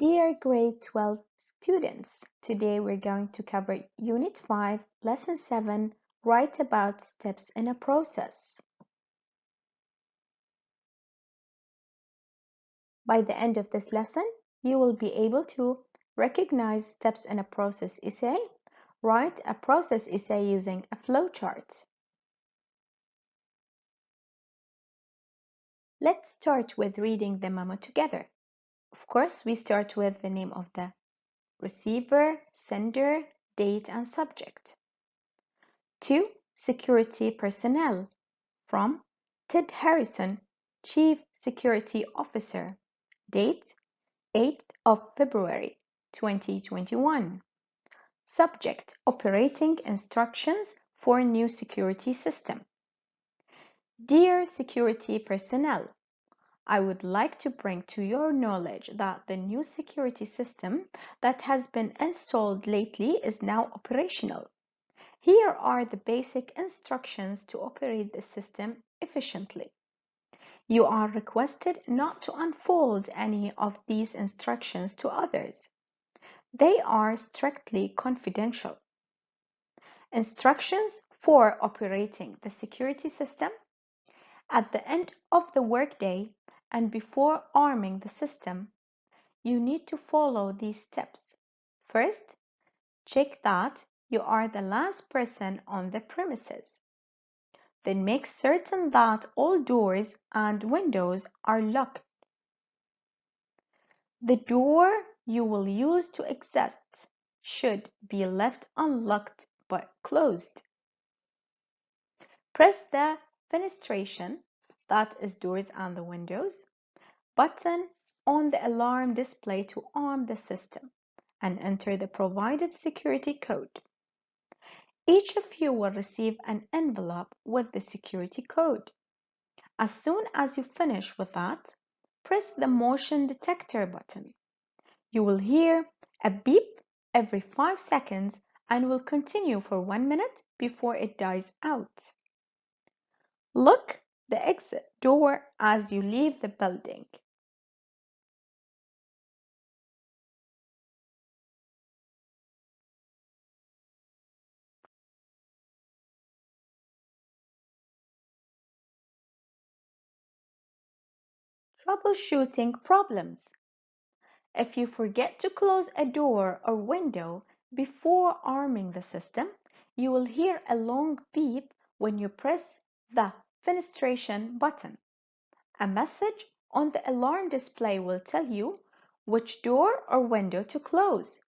Dear grade 12 students, today we're going to cover Unit 5, Lesson 7, Write about steps in a process. By the end of this lesson, you will be able to recognize steps in a process essay, write a process essay using a flowchart. Let's start with reading the memo together. Of course, we start with the name of the receiver, sender, date, and subject. 2. Security personnel. From Ted Harrison, Chief Security Officer. Date 8th of February 2021. Subject Operating Instructions for New Security System. Dear security personnel, I would like to bring to your knowledge that the new security system that has been installed lately is now operational. Here are the basic instructions to operate the system efficiently. You are requested not to unfold any of these instructions to others. They are strictly confidential. Instructions for operating the security system. At the end of the workday and before arming the system, you need to follow these steps. First, check that you are the last person on the premises. Then make certain that all doors and windows are locked. The door you will use to exit should be left unlocked but closed. Press the fenestration, that is doors and the windows, button on the alarm display to arm the system and enter the provided security code. Each of you will receive an envelope with the security code. As soon as you finish with that, press the motion detector button. You will hear a beep every 5 seconds and will continue for 1 minute before it dies out. Lock the exit door as you leave the building. Troubleshooting problems. If you forget to close a door or window before arming the system, you will hear a long beep when you press the fenestration button. A message on the alarm display will tell you which door or window to close.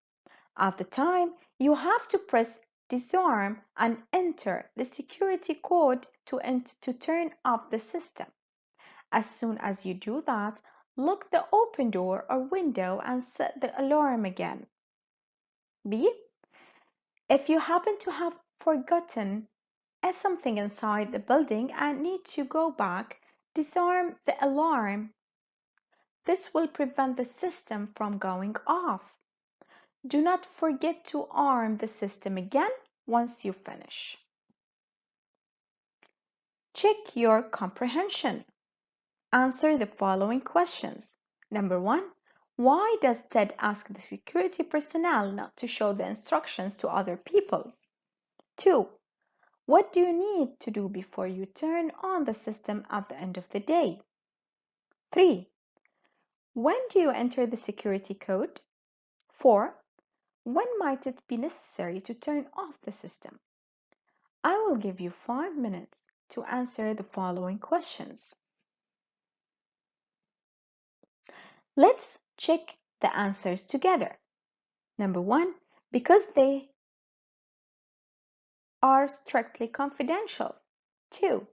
At the time, you have to press disarm and enter the security code to turn off the system. As soon as you do that, lock the open door or window and set the alarm again. B. If you happen to have forgotten something inside the building and need to go back, disarm the alarm. This will prevent the system from going off. Do not forget to arm the system again once you finish. Check your comprehension. Answer the following questions. Number 1. Why does Ted ask the security personnel not to show the instructions to other people? 2. What do you need to do before you turn on the system at the end of the day? 3. When do you enter the security code? 4. When might it be necessary to turn off the system? I will give you 5 minutes to answer the following questions. Let's check the answers together. Number 1, because they are strictly confidential. 2,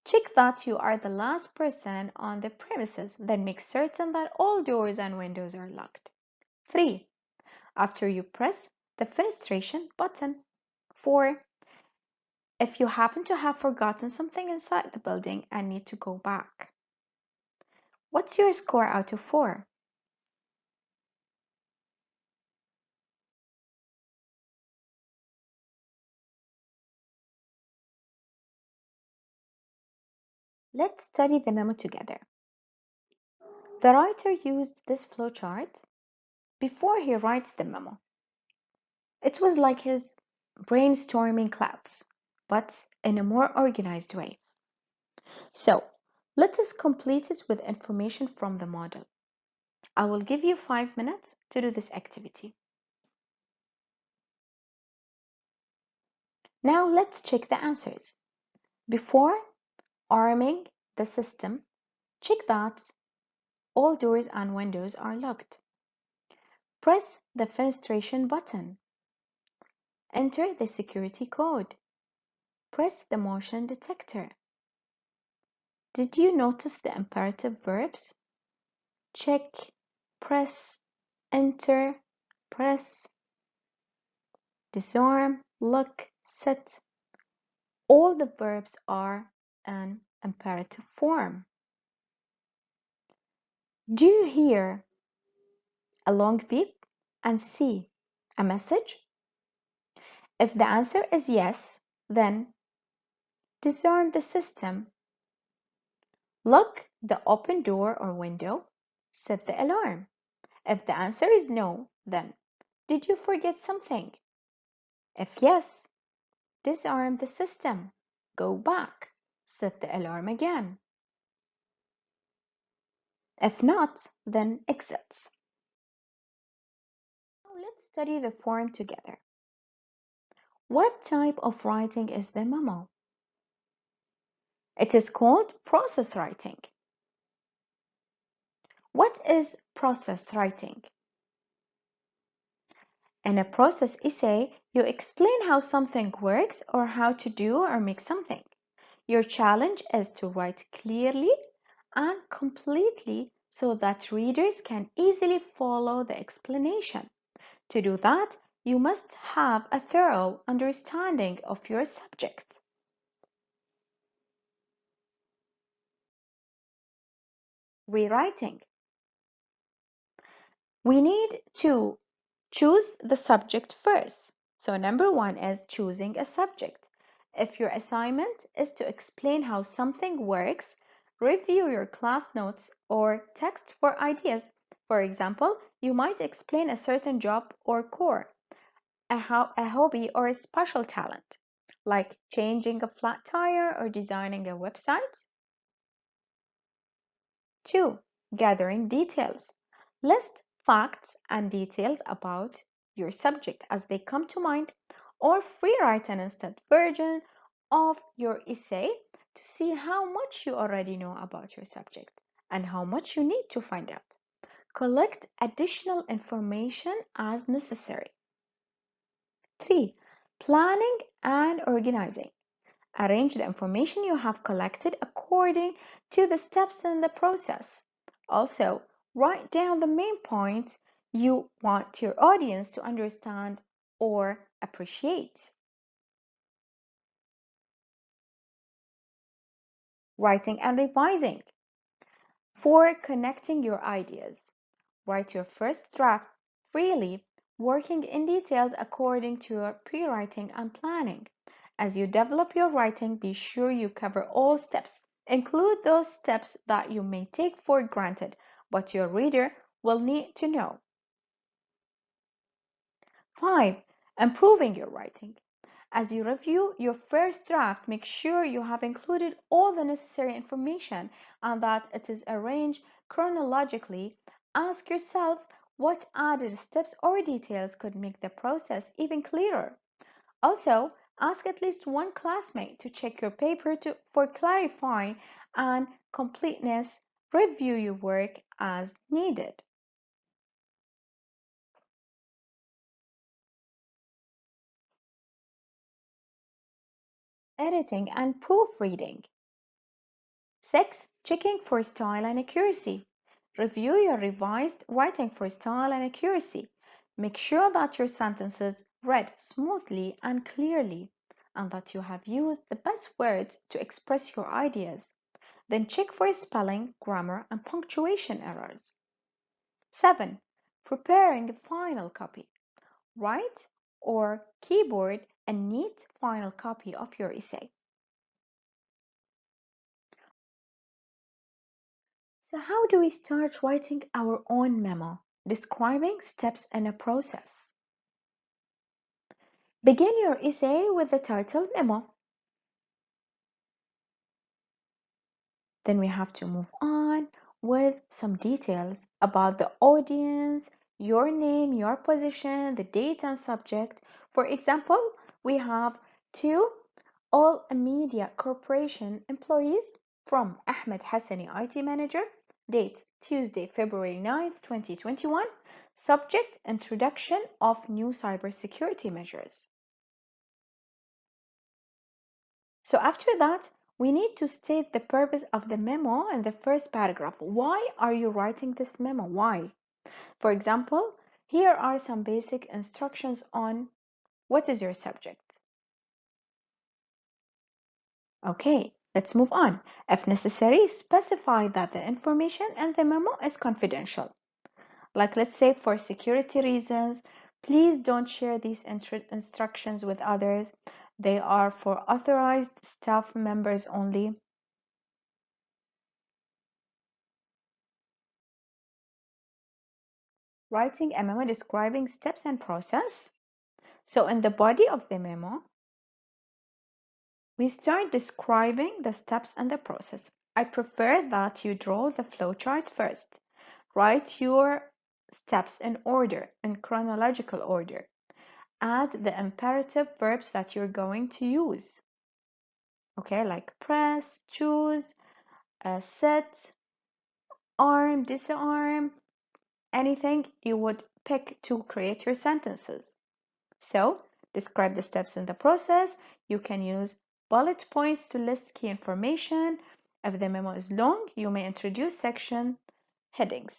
check that you are the last person on the premises, then make certain that all doors and windows are locked. 3, after you press the fenestration button. 4, if you happen to have forgotten something inside the building and need to go back. What's your score out of 4? Let's study the memo together. The writer used this flowchart before he writes the memo. It was like his brainstorming clouds, but in a more organized way. So, let us complete it with information from the model. I will give you 5 minutes to do this activity. Now let's check the answers. Before arming the system, check that all doors and windows are locked. Press the fenestration button. Enter the security code. Press the motion detector. Did you notice the imperative verbs? Check, press, enter, press, disarm, look, set. All the verbs are an imperative form. Do you hear a long beep and see a message? If the answer is yes, then disarm the system. Lock the open door or window. Set the alarm. If the answer is no, then did you forget something? If yes, disarm the system. Go back. Set the alarm again. If not, then exit. Now let's study the form together. What type of writing is the memo? It is called process writing. What is process writing? In a process essay, you explain how something works or how to do or make something. Your challenge is to write clearly and completely so that readers can easily follow the explanation. To do that, you must have a thorough understanding of your subject. Rewriting. We need to choose the subject first. So number one is choosing a subject. If your assignment is to explain how something works, review your class notes or text for ideas. For example, you might explain a certain job or core, a hobby or a special talent, like changing a flat tire or designing a website. 2. Gathering details. List facts and details about your subject as they come to mind, or free write an instant version of your essay to see how much you already know about your subject and how much you need to find out. Collect additional information as necessary. 3. Planning and organizing. Arrange the information you have collected according to the steps in the process. Also, write down the main points you want your audience to understand or appreciate. Writing and revising. For connecting your ideas, write your first draft freely, working in details according to your pre-writing and planning. As you develop your writing, be sure you cover all steps. Include those steps that you may take for granted, but your reader will need to know. 5. Improving your writing. As you review your first draft, make sure you have included all the necessary information and that it is arranged chronologically. Ask yourself what added steps or details could make the process even clearer. Also, ask at least one classmate to check your paper for clarifying and completeness. Review your work as needed. Editing and proofreading. 6. Checking for style and accuracy. Review your revised writing for style and accuracy. Make sure that your sentences read smoothly and clearly, and that you have used the best words to express your ideas. Then check for spelling, grammar, and punctuation errors. 7. Preparing a final copy. Write or keyboard a neat final copy of your essay. So how do we start writing our own memo? describing steps in a process. Begin your essay with the title Memo. Then we have to move on with some details about the audience, your name, your position, the date and subject. For example, we have two All Media Corporation employees from Ahmed Hassani, IT Manager, date Tuesday, February 9th, 2021, subject Introduction of New Cybersecurity Measures. So after that, we need to state the purpose of the memo in the first paragraph. Why are you writing this memo? Why? For example, here are some basic instructions on what is your subject. Okay, let's move on. If necessary, specify that the information in the memo is confidential. Like let's say for security reasons, please don't share these instructions with others. They are for authorized staff members only. Writing a memo describing steps and process. So in the body of the memo, we start describing the steps and the process. I prefer that you draw the flowchart first. Write your steps in order, in chronological order. Add the imperative verbs that you're going to use. Okay, like press, choose, set, arm, disarm, anything you would pick to create your sentences. So, describe the steps in the process. You can use bullet points to list key information. If the memo is long, you may introduce section headings.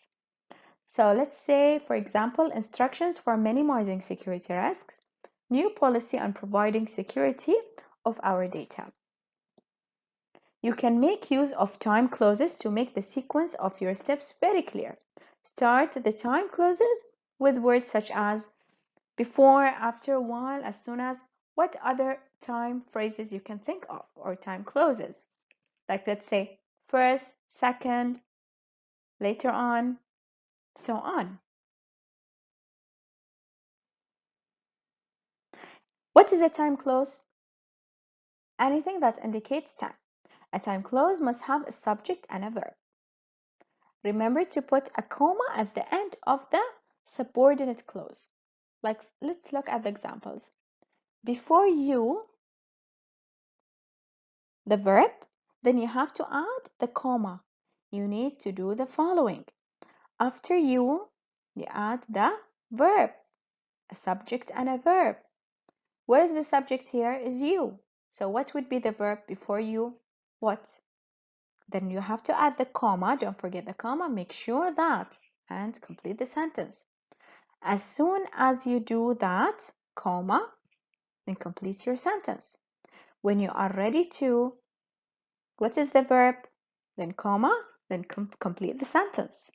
So let's say, for example, instructions for minimizing security risks, new policy on providing security of our data. You can make use of time clauses to make the sequence of your steps very clear. Start the time clauses with words such as before, after, while, as soon as. What other time phrases you can think of or time clauses? Like let's say first, second, later on, so on. What is a time clause? Anything that indicates time. A time clause must have a subject and a verb. Remember to put a comma at the end of the subordinate clause. Like let's look at the examples. Before you, the verb, then you have to add the comma. You need to do the following. After you add the verb, a subject and a verb. Where is the subject here? Is you. So what would be the verb before you? What? Then you have to add the comma. Don't forget the comma. Make sure that and complete the sentence. As soon as you do that, comma, then complete your sentence. When you are ready to, what is the verb? Then comma, then complete the sentence.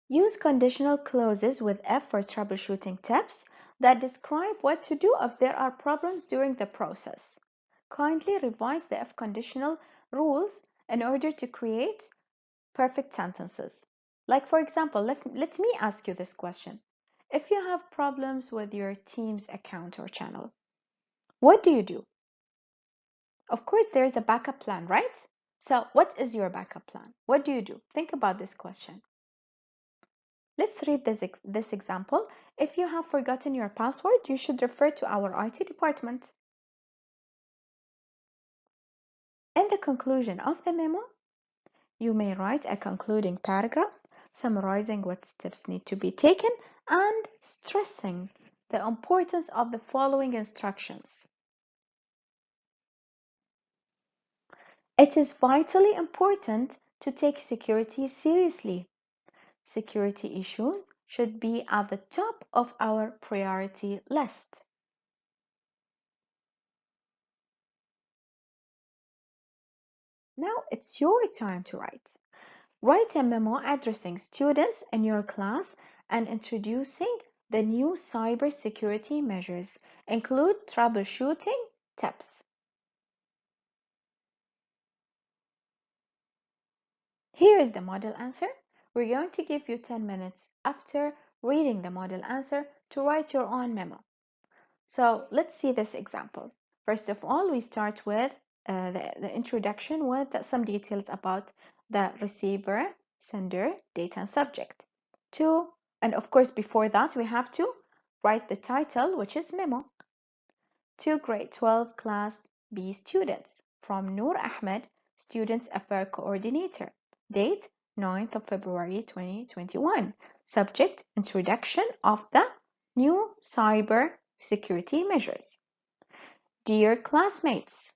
Use conditional clauses with F for troubleshooting tips that describe what to do if there are problems during the process. Kindly revise the F conditional rules in order to create perfect sentences. Like for example, let me ask you this question. If you have problems with your Teams account or channel, what do you do? Of course, there's a backup plan, right? So what is your backup plan? What do you do? Think about this question. Let's read this example. If you have forgotten your password, you should refer to our IT department. In the conclusion of the memo, you may write a concluding paragraph summarizing what steps need to be taken and stressing the importance of the following instructions. It is vitally important to take security seriously. Security issues should be at the top of our priority list. Now it's your time to write. Write a memo addressing students in your class and introducing the new cybersecurity measures. Include troubleshooting tips. Here is the model answer. We're going to give you 10 minutes after reading the model answer to write your own memo. So let's see this example. First of all, we start with the introduction with some details about the receiver, sender, date, and subject. And of course, before that, we have to write the title, which is memo. To grade 12 class B students from Noor Ahmed, Students Affair Coordinator. Date 9th of February 2021. Subject Introduction of the new cyber security measures. Dear classmates,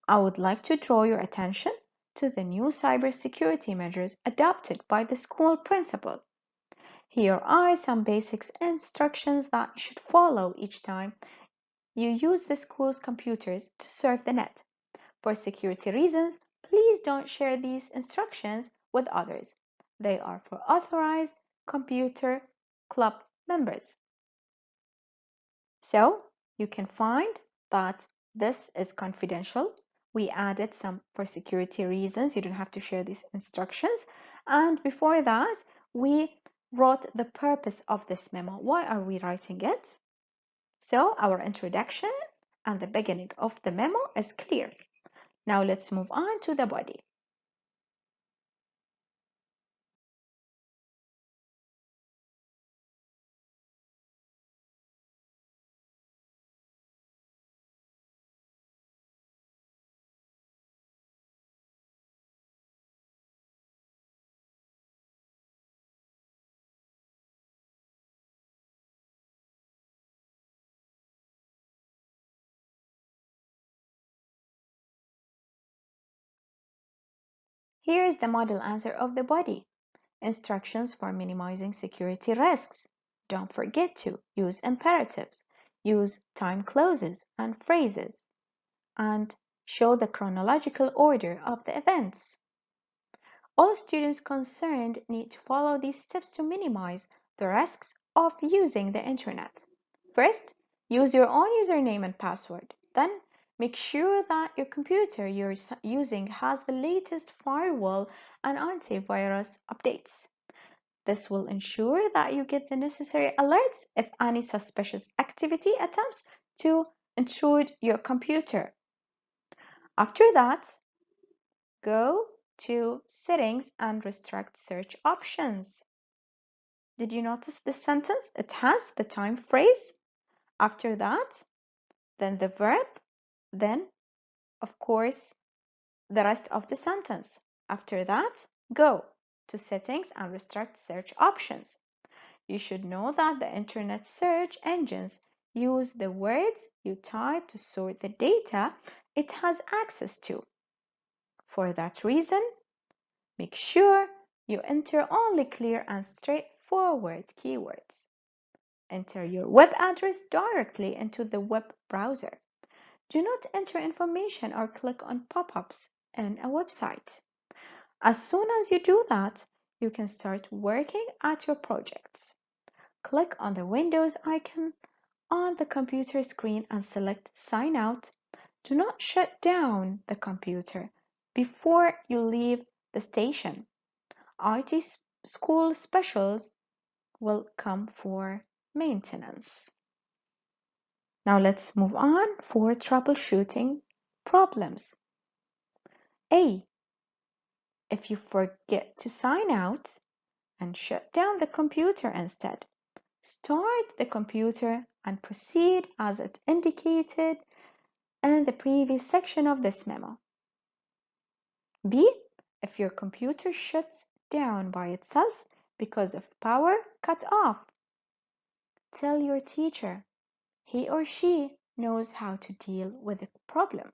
I would like to draw your attention to the new cybersecurity measures adopted by the school principal. Here are some basic instructions that you should follow each time you use the school's computers to surf the net. For security reasons, please don't share these instructions with others. They are for authorized computer club members. So you can find that this is confidential. We added some for security reasons. You don't have to share these instructions. And before that, we wrote the purpose of this memo. Why are we writing it? So our introduction and the beginning of the memo is clear. Now let's move on to the body. Here is the model answer of the body. Instructions for minimizing security risks. Don't forget to use imperatives, use time clauses and phrases, and show the chronological order of the events. All students concerned need to follow these steps to minimize the risks of using the internet. First, use your own username and password. Then, make sure that your computer you're using has the latest firewall and antivirus updates. This will ensure that you get the necessary alerts if any suspicious activity attempts to intrude your computer. After that, go to Settings and restrict search options. Did you notice this sentence? It has the time phrase. After that, then the verb, then, of course, the rest of the sentence. After that, go to Settings and restrict search options. You should know that the internet search engines use the words you type to sort the data it has access to. For that reason, make sure you enter only clear and straightforward keywords. Enter your web address directly into the web browser. Do not enter information or click on pop-ups in a website. As soon as you do that, you can start working at your projects. Click on the Windows icon on the computer screen and select Sign Out. Do not shut down the computer before you leave the station. IT school specials will come for maintenance. Now let's move on for troubleshooting problems. A. If you forget to sign out and shut down the computer instead, start the computer and proceed as it indicated in the previous section of this memo. B. If your computer shuts down by itself because of power cut off, tell your teacher. He or she knows how to deal with the problem.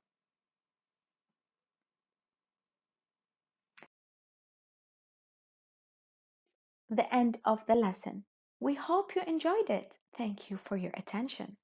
The end of the lesson. We hope you enjoyed it. Thank you for your attention.